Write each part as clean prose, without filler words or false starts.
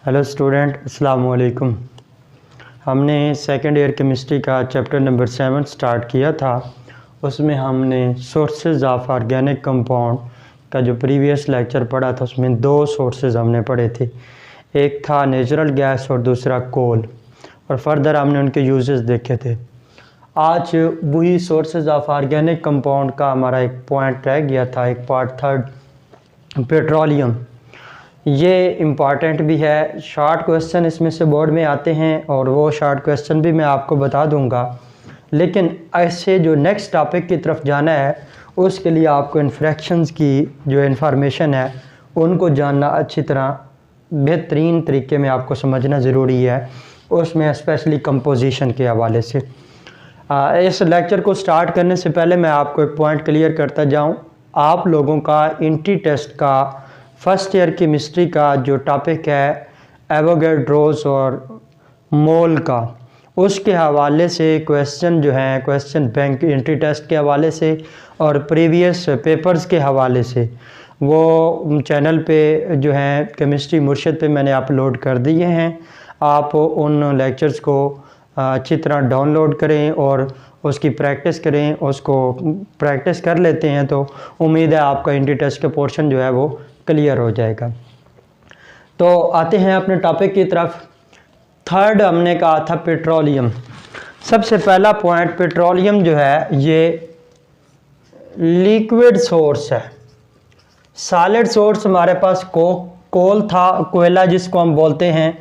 Hello student, अस्सलाम वालेकुम। हमने सेकेंड ईयर केमिस्ट्री का चैप्टर नंबर 7 स्टार्ट किया था। उसमें हमने सोर्सेज ऑफ ऑर्गेनिक कंपाउंड का जो प्रीवियस लेक्चर पढ़ा था उसमें दो सोर्सेज हमने पढ़े थे। एक था नेचुरल गैस और दूसरा कोल, और फर्दर हमने उनके यूजेस देखे थे। आज वही सोर्सेज ऑफ ऑर्गेनिक कंपाउंड का हमारा एक पॉइंट रह गया था, एक पार्ट थर्ड, पेट्रोलियम। ये इम्पॉर्टेंट भी है, शॉर्ट क्वेश्चन इसमें से बोर्ड में आते हैं और वो शॉर्ट क्वेश्चन भी मैं आपको बता दूंगा। लेकिन ऐसे जो नेक्स्ट टॉपिक की तरफ जाना है उसके लिए आपको इन्फ्रैक्शंस की जो इन्फॉर्मेशन है उनको जानना अच्छी तरह बेहतरीन तरीके में आपको समझना ज़रूरी है, उसमें स्पेशली कंपोजिशन के हवाले से। इस लेक्चर को स्टार्ट करने से पहले मैं आपको एक पॉइंट क्लियर करता जाऊँ। आप लोगों का इंट्री टेस्ट का फर्स्ट ईयर केमिस्ट्री का जो टॉपिक है एवोगैड्रोस और मोल का, उसके हवाले से क्वेश्चन जो हैं, क्वेश्चन बैंक इंट्री टेस्ट के हवाले से और प्रीवियस पेपर्स के हवाले से वो चैनल पे जो हैं केमिस्ट्री मुर्शिद पे मैंने अपलोड कर दिए हैं। आप उन लेक्चर्स को अच्छी तरह डाउनलोड करें और उसकी प्रैक्टिस करें। उसको प्रैक्टिस कर लेते हैं तो उम्मीद है आपका इंट्री टेस्ट का पोर्शन जो है वो क्लियर हो जाएगा। तो आते हैं अपने टॉपिक की तरफ। थर्ड हमने कहा था पेट्रोलियम। सबसे पहला पॉइंट, पेट्रोलियम जो है ये लिक्विड सोर्स है। सॉलिड सोर्स हमारे पास कोल था, कोयला जिसको हम बोलते हैं,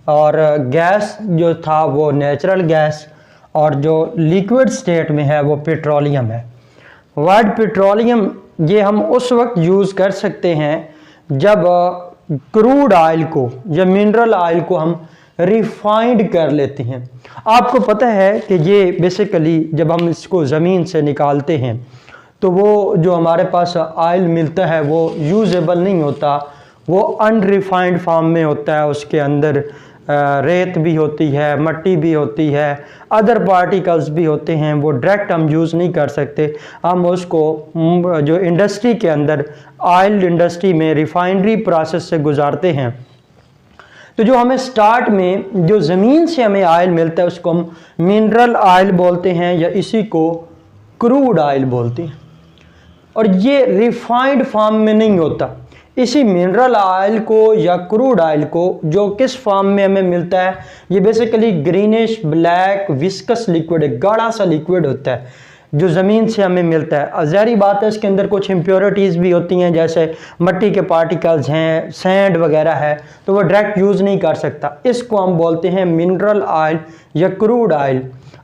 और गैस जो था वो नेचुरल गैस, और जो लिक्विड स्टेट में है वो पेट्रोलियम है। वर्ड पेट्रोलियम ये हम उस वक्त यूज़ कर सकते हैं जब क्रूड ऑयल को या मिनरल ऑयल को हम रिफाइंड कर लेते हैं। आपको पता है कि ये बेसिकली जब हम इसको ज़मीन से निकालते हैं तो वो जो हमारे पास ऑयल मिलता है वो यूजेबल नहीं होता, वो अनरिफाइंड फॉर्म में होता है। उसके अंदर रेत भी होती है, मट्टी भी होती है, अदर पार्टिकल्स भी होते हैं, वो डायरेक्ट हम यूज़ नहीं कर सकते। हम उसको जो इंडस्ट्री के अंदर, ऑयल इंडस्ट्री में रिफाइनरी प्रोसेस से गुजारते हैं। तो जो हमें स्टार्ट में जो ज़मीन से हमें ऑयल मिलता है उसको हम मिनरल ऑयल बोलते हैं या इसी को क्रूड ऑयल बोलते हैं, और ये रिफाइंड फॉर्म में नहीं होता। इसी मिनरल ऑयल को या क्रूड ऑयल को जो किस फॉर्म में हमें मिलता है, ये basically greenish black viscous liquid है, गाढ़ा सा लिक्विड होता है जो ज़मीन से हमें मिलता है। ज़ाहिर बात है इसके अंदर कुछ इम्प्योरिटीज़ भी होती हैं, जैसे मट्टी के पार्टिकल्स हैं, सैंड वगैरह है, तो वो डायरेक्ट यूज़ नहीं कर सकता। इसको हम बोलते हैं मिनरल ऑयल या क्रूड ऑयल।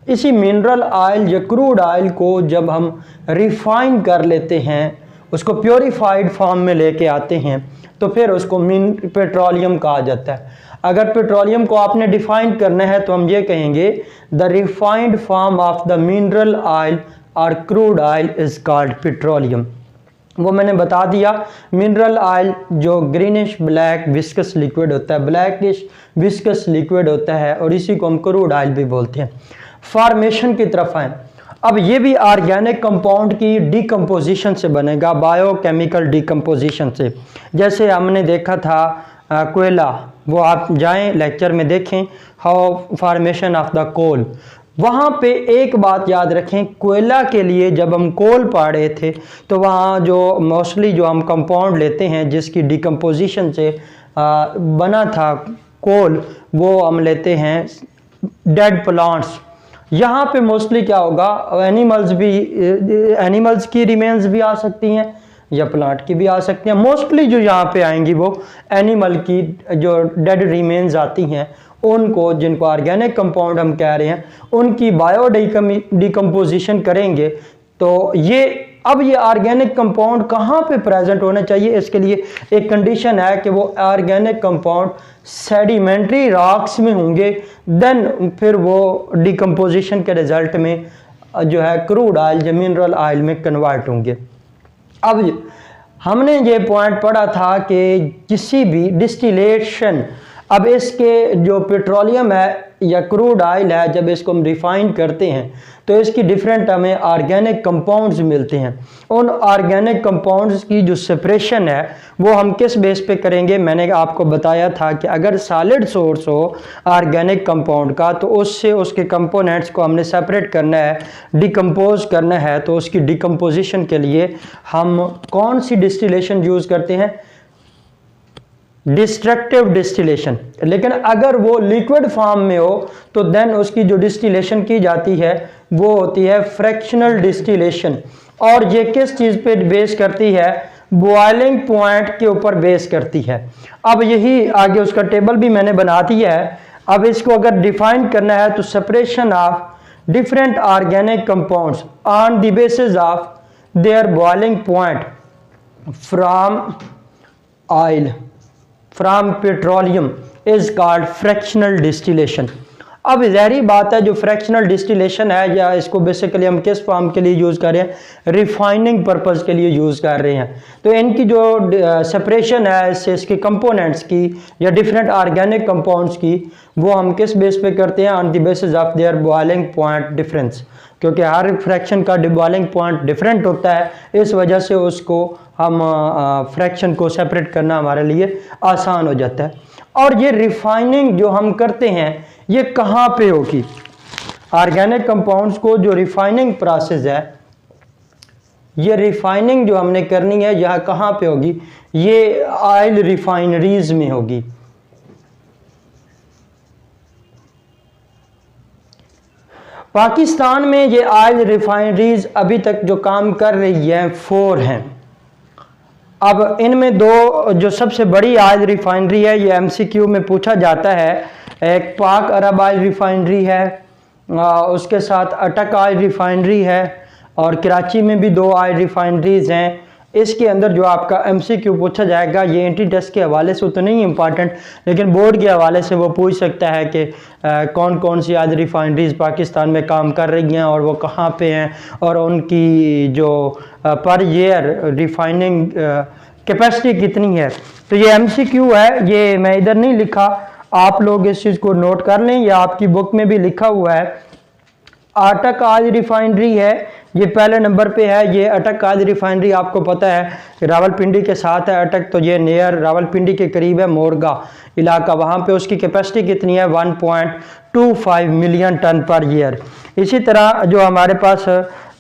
इसी मिनरल ऑयल या क्रूड ऑयल को जब हम रिफाइन कर लेते हैं, उसको प्योरीफाइड फॉर्म में लेके आते हैं, तो फिर उसको पेट्रोलियम कहा जाता है। अगर पेट्रोलियम को आपने डिफाइन करना है तो हम ये कहेंगे the refined form of the mineral oil और crude oil is called petroleum. वो मैंने बता दिया, मिनरल ऑयल जो ग्रीनिश ब्लैक विस्कस लिक्विड होता है, ब्लैकिश विस्कस लिक्विड होता है, और इसी को हम क्रूड ऑयल भी बोलते हैं। फॉर्मेशन की तरफ आए। अब ये भी ऑर्गेनिक कंपाउंड की डिकम्पोजिशन से बनेगा, बायोकेमिकल डिकम्पोजिशन से। जैसे हमने देखा था कोयला, वो आप जाएं लेक्चर में देखें, how formation of the coal. वहाँ पे एक बात याद रखें, कोयला के लिए जब हम कोल पा रहे थे तो वहाँ जो मोस्टली जो हम कंपाउंड लेते हैं जिसकी डिकम्पोजिशन से बना था कोल, वो हम लेते हैं डेड प्लांट्स। यहाँ पे मोस्टली क्या होगा, एनिमल्स की रिमेन्स भी आ सकती हैं या प्लांट की भी आ सकती हैं। मोस्टली जो यहाँ पे आएंगी वो एनिमल की जो डेड रिमेन्स आती हैं, उनको, जिनको ऑर्गेनिक कंपाउंड हम कह रहे हैं, उनकी बायो डिकम्पोजिशन करेंगे। तो ये अब ये ऑर्गेनिक कंपाउंड कहाँ पे प्रेजेंट होना चाहिए, इसके लिए एक कंडीशन है कि वो ऑर्गेनिक कंपाउंड सेडिमेंट्री रॉक्स में होंगे, देन फिर वो डिकम्पोजिशन के रिजल्ट में जो है क्रूड ऑयल या मिनरल ऑयल में कन्वर्ट होंगे। अब हमने ये पॉइंट पढ़ा था कि किसी भी डिस्टिलेशन, अब इसके जो पेट्रोलियम है या क्रूड ऑयल है, जब इसको हम रिफाइन करते हैं तो इसकी डिफरेंट हमें ऑर्गेनिक कंपाउंड्स मिलते हैं। उन ऑर्गेनिक कंपाउंड्स की जो सेपरेशन है वो हम किस बेस पे करेंगे, मैंने आपको बताया था कि अगर सॉलिड सोर्स हो ऑर्गेनिक कंपाउंड का तो उससे उसके कंपोनेंट्स को हमने सेपरेट करना है, डिकम्पोज करना है। तो उसकी डिकम्पोजिशन के लिए हम कौन सी डिस्टिलेशन यूज़ करते हैं, डिस्ट्रक्टिव डिस्टिलेशन। लेकिन अगर वो लिक्विड फॉर्म में हो तो देन उसकी जो डिस्टिलेशन की जाती है वो होती है फ्रैक्शनल डिस्टिलेशन। और ये किस चीज़ पे बेस करती है, बॉइलिंग पॉइंट के ऊपर बेस करती है। अब यही आगे उसका टेबल भी मैंने बना दिया है। अब इसको अगर डिफाइन करना है तो separation of different organic compounds on the basis of their boiling point from oil from petroleum is called fractional distillation. अब ज़ाहिर बात है जो फ्रैक्शनल डिस्टिलेशन है, या इसको बेसिकली हम किस फॉर्म के लिए यूज़ कर रहे हैं, रिफाइनिंग पर्पज़ के लिए यूज़ कर रहे हैं। तो इनकी जो सेपरेशन है इससे इसके कंपोनेंट्स की या डिफरेंट ऑर्गेनिक कंपाउंड्स की, वो हम किस बेस पे करते हैं, on the basis of their boiling point difference. क्योंकि हर फ्रैक्शन का बॉइलिंग पॉइंट डिफरेंट होता है, इस वजह से उसको हम फ्रैक्शन को सेपरेट करना हमारे लिए आसान हो जाता है। और ये रिफाइनिंग जो हम करते हैं ये कहाँ पे होगी, ऑर्गेनिक कंपाउंड्स को जो रिफाइनिंग प्रोसेस है, ये रिफाइनिंग जो हमने करनी है यह कहाँ पे होगी, ये ऑयल रिफाइनरीज में होगी। पाकिस्तान में ये ऑयल रिफाइनरीज अभी तक जो काम कर रही है 4 हैं। अब इनमें 2 जो सबसे बड़ी ऑयल रिफाइनरी है, ये MCQ में पूछा जाता है, एक पाक अरब ऑयल रिफाइनरी है, उसके साथ अटक ऑयल रिफाइनरी है, और कराची में भी 2 ऑयल रिफाइनरीज हैं। इसके अंदर जो आपका MCQ पूछा जाएगा ये एंटी टेस्ट के हवाले से तो नहीं इम्पॉर्टेंट, लेकिन बोर्ड के हवाले से वो पूछ सकता है कि कौन कौन सी ऑयल रिफाइनरीज पाकिस्तान में काम कर रही हैं और वो कहाँ पे हैं, और उनकी जो पर ईयर रिफाइनिंग कैपेसिटी कितनी है। तो ये MCQ है, ये मैं इधर नहीं लिखा, आप लोग इस चीज़ को नोट कर लें, या आपकी बुक में भी लिखा हुआ है। अटक ऑयल रिफाइनरी है, ये पहले नंबर पे है। ये अटक ऑयल रिफाइनरी आपको पता है रावलपिंडी के साथ है अटक, तो ये नियर रावलपिंडी के करीब है, मोरगा इलाका, वहाँ पे उसकी कैपेसिटी कितनी है, 1.25 मिलियन टन पर ईयर। इसी तरह जो हमारे पास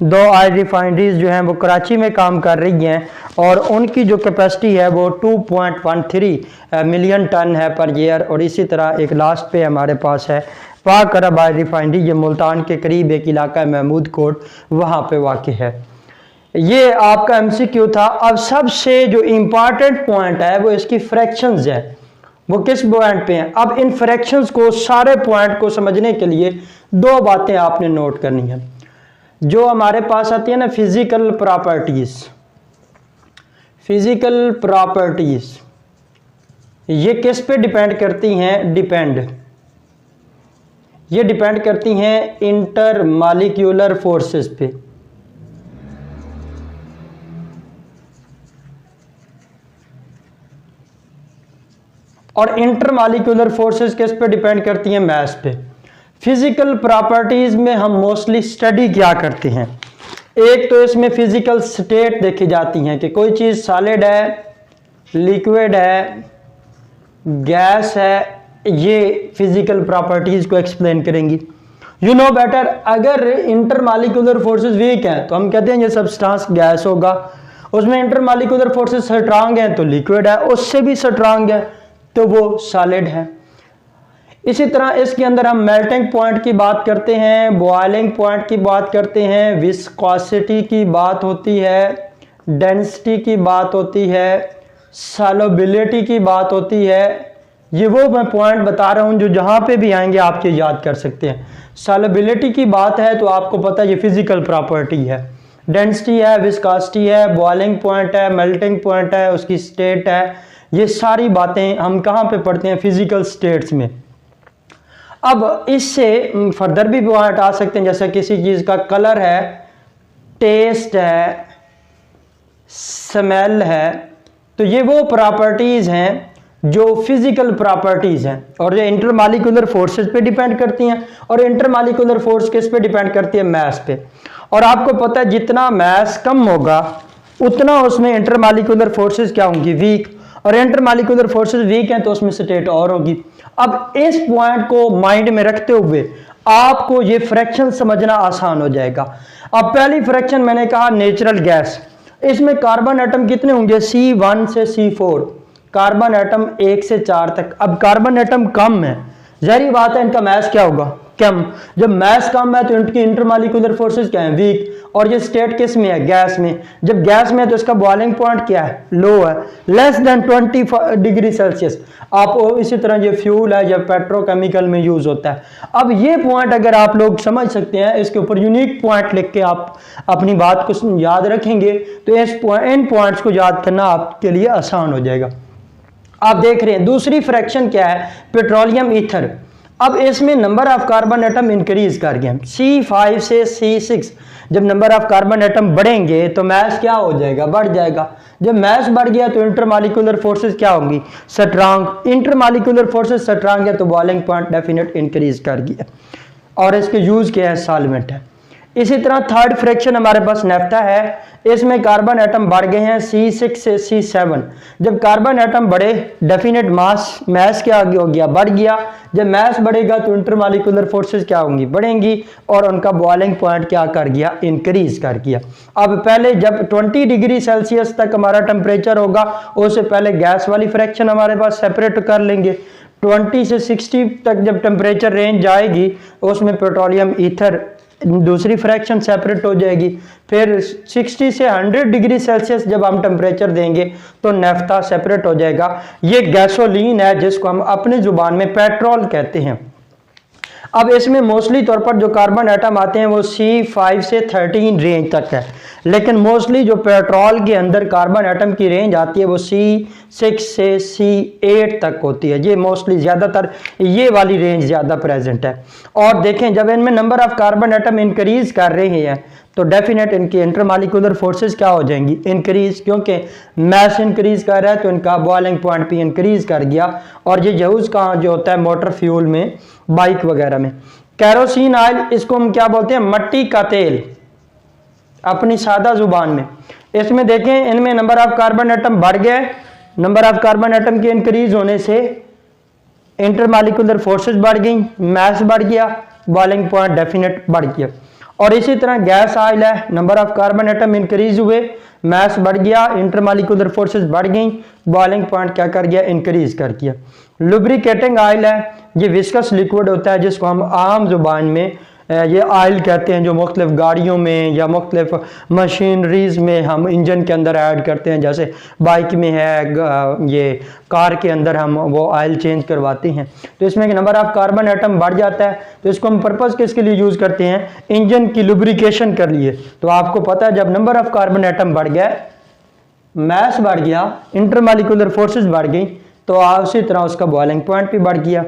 2 ऑयल रिफाइनरीज जो हैं वो कराची में काम कर रही हैं, और उनकी जो कैपेसिटी है वो 2.13 मिलियन टन है पर ईयर। और इसी तरह एक लास्ट पे हमारे पास है पाक अरब ऑयल रिफाइनरी, ये मुल्तान के करीब एक इलाका है महमूद कोट, वहाँ पे वाक़ है। ये आपका MCQ था। अब सबसे जो इम्पॉर्टेंट पॉइंट है वो इसकी फ्रैक्शंस है, वो किस पॉइंट पे हैं। अब इन फ्रैक्शंस को, सारे पॉइंट को समझने के लिए 2 बातें आपने नोट करनी है। जो हमारे पास आती है ना फिजिकल प्रॉपर्टीज, फिजिकल प्रॉपर्टीज ये किस पे डिपेंड करती हैं, ये डिपेंड करती हैं इंटर मॉलिक्यूलर फोर्सेस पे। और इंटर मॉलिक्यूलर फोर्सेस किस पे डिपेंड करती हैं, मास पे। फिजिकल प्रॉपर्टीज में हम मोस्टली स्टडी क्या करते हैं, एक तो इसमें फिजिकल स्टेट देखी जाती हैं कि कोई चीज़ सॉलिड है, लिक्विड है, गैस है, ये फिजिकल प्रॉपर्टीज़ को एक्सप्लेन करेंगी। यू नो बेटर, अगर इंटर मॉलिक्यूलर फोर्सेस वीक हैं तो हम कहते हैं ये सब्सटेंस गैस होगा, उसमें इंटर मॉलिक्यूलर फोर्सेस स्ट्रांग हैं तो लिक्विड है, उससे भी स्ट्रांग है तो वो सॉलिड है। इसी तरह इसके अंदर हम मेल्टिंग पॉइंट की बात करते हैं, बॉइलिंग पॉइंट की बात करते हैं, विस्कोसिटी की बात होती है, डेंसिटी की बात होती है, सॉल्युबिलिटी की बात होती है। ये वो मैं पॉइंट बता रहा हूँ जो जहाँ पे भी आएंगे आप ये याद कर सकते हैं। सॉल्युबिलिटी की बात है तो आपको पता है ये फिजिकल प्रॉपर्टी है, डेंसिटी है, विस्कोसिटी है, बॉइलिंग पॉइंट है, मेल्टिंग पॉइंट है, उसकी स्टेट है। ये सारी बातें हम कहाँ पे पढ़ते हैं, फिजिकल स्टेट्स में। अब इससे फर्दर भी पॉइंट आ सकते हैं, जैसे किसी चीज़ का कलर है, टेस्ट है, स्मेल है, तो ये वो प्रॉपर्टीज़ हैं जो फिजिकल प्रॉपर्टीज़ हैं और जो इंटरमालिकुलर फोर्सेस पे डिपेंड करती हैं, और इंटरमालिकुलर फोर्स किस पे डिपेंड करती है, मास पे। और आपको पता है जितना मास कम होगा उतना उसमें इंटरमालिकुलर फोर्सेस क्या होंगी, वीक, और इंटरमालिकुलर फोर्सेस वीक हैं तो उसमें स्टेट और होगी। अब इस पॉइंट को माइंड में रखते हुए आपको ये फ्रैक्शन समझना आसान हो जाएगा। अब पहली फ्रैक्शन मैंने कहा नेचुरल गैस, इसमें कार्बन एटम कितने होंगे, C1 से C4, कार्बन एटम 1 से 4 तक। अब कार्बन एटम कम है, जाहिर बात है इनका मास क्या होगा, कम। जब मास कम है तो इनकी इंटरमालिकुलर फोर्सेस क्या है, वीक। और ये स्टेट किस में है, गैस में। जब गैस में है तो इसका बॉइलिंग पॉइंट क्या है, लो है, लेस देन 20 डिग्री सेल्सियस। आप इसी तरह ये फ्यूल है या पेट्रोकेमिकल में यूज होता है। अब ये पॉइंट अगर आप लोग समझ सकते हैं, इसके ऊपर यूनिक पॉइंट लिख के आप अपनी बात को याद रखेंगे तो इन पॉइंट्स को याद करना आपके लिए आसान हो जाएगा। आप देख रहे हैं दूसरी फ्रैक्शन क्या है, पेट्रोलियम ईथर। अब इसमें number of carbon atom increase कर गए, C5 से C6। जब नंबर ऑफ कार्बन एटम बढ़ेंगे तो मास क्या हो जाएगा, बढ़ जाएगा। जब मास बढ़ गया तो इंटरमालिकुलर फोर्सेस क्या होंगी, स्ट्रांग। इंटरमालिकुलर फोर्सेस स्ट्रांग है तो बॉइलिंग पॉइंट डेफिनेट इंक्रीज कर गया। और इसके यूज क्या है, सॉल्वेंट है। इसी तरह थर्ड फ्रैक्शन हमारे पास नेफ्था है, इसमें कार्बन एटम बढ़ गए हैं C6 से C7। जब कार्बन एटम बढ़े डेफिनेट मास क्या हो गया, बढ़ गया। जब मास बढ़ेगा तो इंटरमालिकुलर फोर्सेस क्या होंगी, बढ़ेंगी, और उनका बॉइलिंग पॉइंट क्या कर गया, इंक्रीज कर गया। अब पहले जब 20 डिग्री सेल्सियस तक हमारा टेम्परेचर होगा उससे पहले गैस वाली फ्रैक्शन हमारे पास सेपरेट कर लेंगे। 20 से 60 तक जब टेम्परेचर रेंज जाएगी उसमें पेट्रोलियम ईथर दूसरी फ्रैक्शन सेपरेट हो जाएगी। फिर 60 से 100 डिग्री सेल्सियस जब हम टेम्परेचर देंगे तो नेफ्था सेपरेट हो जाएगा। ये गैसोलीन है जिसको हम अपनी जुबान में पेट्रोल कहते हैं। अब इसमें मोस्टली तौर पर जो कार्बन एटम आते हैं वो C5 से 13 रेंज तक है, लेकिन मोस्टली जो पेट्रोल के अंदर कार्बन एटम की रेंज आती है वो C6 से C8 तक होती है। ये मोस्टली ज़्यादातर ये वाली रेंज ज़्यादा प्रेजेंट है। और देखें जब इनमें number of carbon atom increase कर रहे हैं तो डेफिनेट इनकी इंटरमालिकुलर फोर्सेस क्या हो जाएंगी, इंक्रीज, क्योंकि मास इंक्रीज कर रहा है तो इनका बॉइलिंग पॉइंट भी इंक्रीज कर गया। और ये यूज कहाँ जो होता है, मोटर फ्यूल में, बाइक वगैरह में। कैरोसिन ऑयल, इसको हम क्या बोलते हैं, मट्टी का तेल अपनी सादा जुबान में। इसमें देखें इनमें नंबर ऑफ कार्बन एटम बढ़ गए, नंबर ऑफ कार्बन एटम के इंक्रीज होने से इंटरमालिकुलर फोर्सेस बढ़ गई, मास बढ़ गया, बॉइलिंग पॉइंट डेफिनेट बढ़ गया। और इसी तरह गैस ऑयल है, number of carbon atom increase हुए, मास बढ़ गया, इंटरमालिकुलर फोर्सेस बढ़ गई, बॉइलिंग पॉइंट क्या कर गया, इंक्रीज कर गया। लुब्रिकेटिंग ऑयल है, ये विस्कस लिक्विड होता है जिसको हम आम जुबान में ये ऑयल कहते हैं, जो मुख्तलिफ गाड़ियों में या मुख्तलिफ मशीनरीज में हम इंजन के अंदर ऐड करते हैं। जैसे बाइक में है, ये कार के अंदर हम वो ऑयल चेंज करवाते हैं। तो इसमें नंबर ऑफ कार्बन एटम बढ़ जाता है तो इसको हम पर्पज़ किसके लिए यूज़ करते हैं, इंजन की लुब्रिकेशन कर लिए। तो आपको पता है जब नंबर ऑफ कार्बन एटम बढ़ गया, मास बढ़ गया, इंटरमालिकुलर फोर्सेस बढ़ गई, तो उसी तरह उसका बॉइलिंग पॉइंट भी बढ़ गया।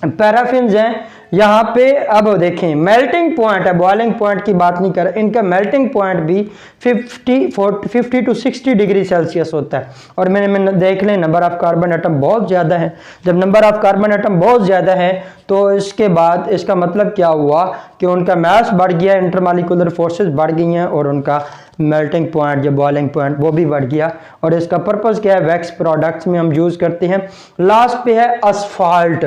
पैराफिन्स हैं यहाँ पे, अब देखें मेल्टिंग पॉइंट है, बॉइलिंग पॉइंट की बात नहीं कर, इनका मेल्टिंग पॉइंट भी 50 to 60 डिग्री सेल्सियस होता है। और मैंने देख लें नंबर ऑफ कार्बन एटम बहुत ज़्यादा है। जब नंबर ऑफ कार्बन एटम बहुत ज़्यादा है तो इसके बाद इसका मतलब क्या हुआ कि उनका मास बढ़ गया, इंटरमालिकुलर फोर्सेस बढ़ गई हैं और उनका मेल्टिंग पॉइंट या बॉइलिंग पॉइंट वो भी बढ़ गया। और इसका पर्पज़ क्या है, वैक्स प्रोडक्ट्स में हम यूज़ करते हैं। लास्ट पे है असफाल्ट।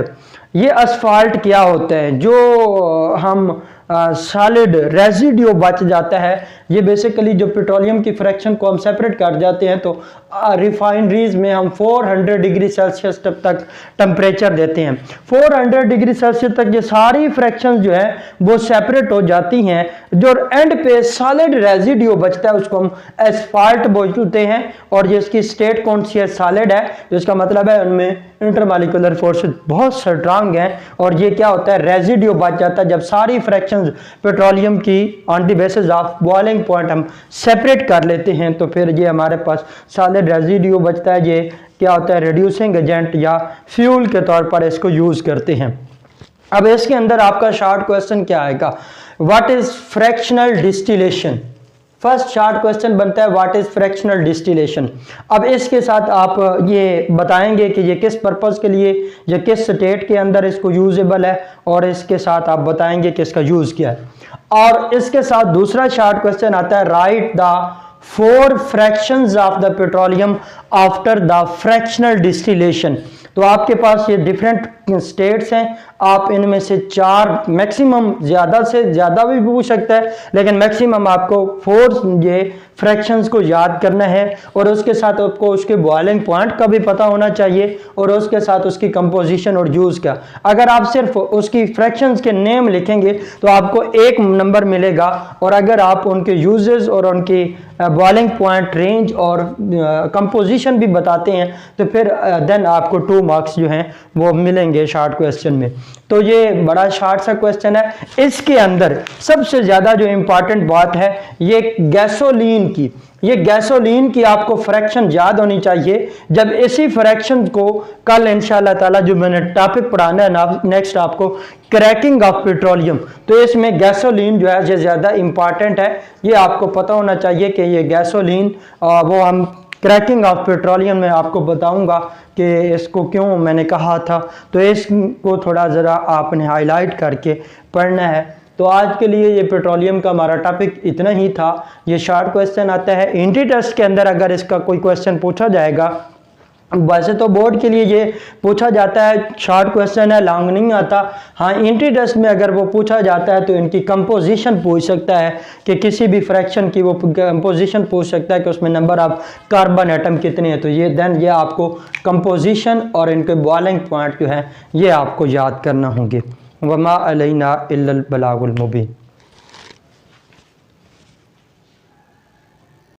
ये असफाल्ट क्या होता है, जो हम सॉलिड रेजिड्यू बच जाता है, ये बेसिकली जो पेट्रोलियम की फ्रैक्शन को हम सेपरेट कर जाते हैं तो रिफाइनरीज में हम 400 डिग्री सेल्सियस तक टेम्परेचर देते हैं। 400 डिग्री सेल्सियस तक ये सारी फ्रैक्शन जो है वो सेपरेट हो जाती हैं। जो एंड पे सॉलिड रेजिड्यू बचता है उसको हम एस्फाल्ट बोलते हैं। और ये इसकी स्टेट कौन सी है, सॉलिड है, जिसका मतलब है उनमें इंटरमालिकुलर फोर्सेस बहुत स्ट्रांग हैं। और ये क्या होता है, रेजिड्यू बच जाता है जब सारी फ्रैक्शन पेट्रोलियम की on the basis of boiling point हम सेपरेट कर लेते हैं तो फिर ये हमारे पास सॉलिड रेजिड्यू बचता है। ये क्या होता है, रिड्यूसिंग एजेंट या फ्यूल के तौर पर इसको यूज करते हैं। अब इसके अंदर आपका शॉर्ट क्वेश्चन क्या आएगा, what is fractional distillation. First short question बनता है व्हाट इज फ्रैक्शनल डिस्टिलेशन। अब इसके साथ आप ये बताएंगे कि ये किस पर्पस के लिए, ये किस स्टेट के अंदर इसको यूजेबल है, और इसके साथ आप बताएंगे कि इसका यूज क्या है। और इसके साथ दूसरा शॉर्ट क्वेश्चन आता है right the 4 fractions of the petroleum after the fractional distillation. तो आपके पास ये डिफरेंट स्टेट्स हैं, आप इनमें से 4 मैक्सिमम, ज़्यादा से ज़्यादा भी पूछ सकता है, लेकिन मैक्सिमम आपको 4 ये फ्रैक्शंस को याद करना है, और उसके साथ आपको उसके बॉइलिंग पॉइंट का भी पता होना चाहिए, और उसके साथ उसकी कंपोजिशन और यूज़ का। अगर आप सिर्फ उसकी फ्रैक्शंस के नेम लिखेंगे तो आपको 1 नंबर मिलेगा, और अगर आप उनके यूजेस और उनकी बॉइलिंग पॉइंट, रेंज और कंपोजिशन भी बताते हैं तो फिर देन आपको 2 मार्क्स जो हैं वो मिलेंगे शॉर्ट क्वेश्चन में। तो ये बड़ा शॉर्ट सा क्वेश्चन है। इसके अंदर सबसे ज़्यादा जो इम्पॉर्टेंट बात है ये गैसोलीन की, ये गैसोलीन की आपको फ्रैक्शन याद होनी चाहिए। जब इसी फ्रैक्शन को कल इंशाल्लाह ताला जो मैंने टॉपिक पढ़ाना है नेक्स्ट आपको क्रैकिंग ऑफ पेट्रोलियम, तो इसमें गैसोलीन जो है ये ज़्यादा इम्पॉर्टेंट है। ये आपको पता होना चाहिए कि ये गैसोलीन वो हम क्रैकिंग ऑफ पेट्रोलियम में आपको बताऊंगा कि इसको क्यों मैंने कहा था, तो इसको थोड़ा ज़रा आपने हाईलाइट करके पढ़ना है। तो आज के लिए ये पेट्रोलियम का हमारा टॉपिक इतना ही था। ये शॉर्ट क्वेश्चन आता है एंट्री टेस्ट के अंदर, अगर इसका कोई क्वेश्चन पूछा जाएगा, वैसे तो बोर्ड के लिए ये पूछा जाता है, शॉर्ट क्वेश्चन है, लॉन्ग नहीं आता। हाँ, एंट्री टेस्ट में अगर वो पूछा जाता है तो इनकी कंपोजिशन पूछ सकता है कि किसी भी फ्रैक्शन की वो कंपोजिशन पूछ सकता है कि उसमें नंबर ऑफ कार्बन एटम कितने हैं। तो ये देन ये आपको कंपोजिशन और इनके बॉइलिंग पॉइंट जो है ये आपको याद करना होंगे। वमा अलैना इल्लल बलागुल मुबीन।